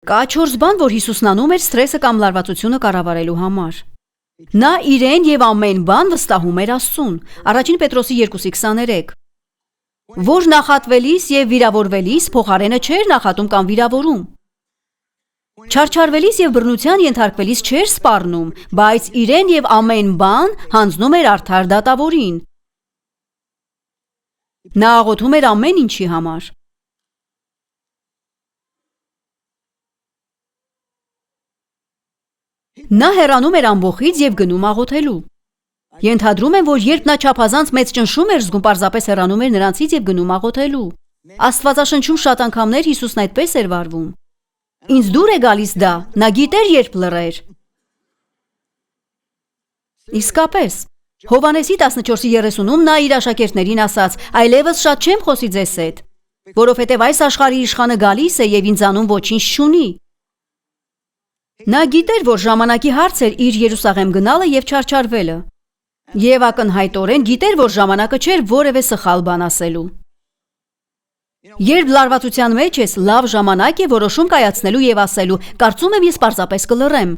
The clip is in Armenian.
Կա 4 բան, որ Հիսուսն անում էր սթրեսը կամ լարվածությունը կառավարելու համար։ Նա իրեն եւ ամեն բան վստահում էր Աստծուն։ Առաջին Պետրոսի 2:23։ Որ նախատվելիս եւ վիրավորվելիս փոխարենը չէր նախատում կամ վիրավորում։ Չարչարվելիս եւ բռնության ենթարկվելիս չէր սպառնում, բայց իրեն եւ ամեն բան հանձնում էր արդար դատավորին։ Նա աղոթում էր ամեն ինչի համար։ Նա հեռանում էր ամբոխից եւ գնում աղոթելու։ Ենթադրում եմ, որ երբ նա չափազանց մեծ ճնշում էր զգում, պարզապես հեռանում էր նրանցից եւ գնում աղոթելու։ Աստվածաշնչում շատ անգամներ Հիսուսն այդպես էր վարվում։ Ինձ դուր է գալիս դա, նա գիտեր երբ լռեր։ Իսկապես, Հովհաննեսի 14:30-ում նա իր աշակերտներին ասաց. «Այլևս շատ չեմ խոսի ձեզ հետ, որովհետև այս աշխարհի իշխանը գալիս է եւ ինձանում ոչինչ չունի»։ Նա գիտեր, որ ժամանակի հարց էր իր Երուսաղեմ գնալը եւ չարչարվելը։ Եվ ակնհայտորեն գիտեր, որ ժամանակը չէր որևէ սխալ բան ասելու։ Երբ լարվածության մեջ ես, լավ ժամանակ է որոշում կայացնելու եւ ասելու. «Կարծում եմ ես պարզապես կլռեմ»։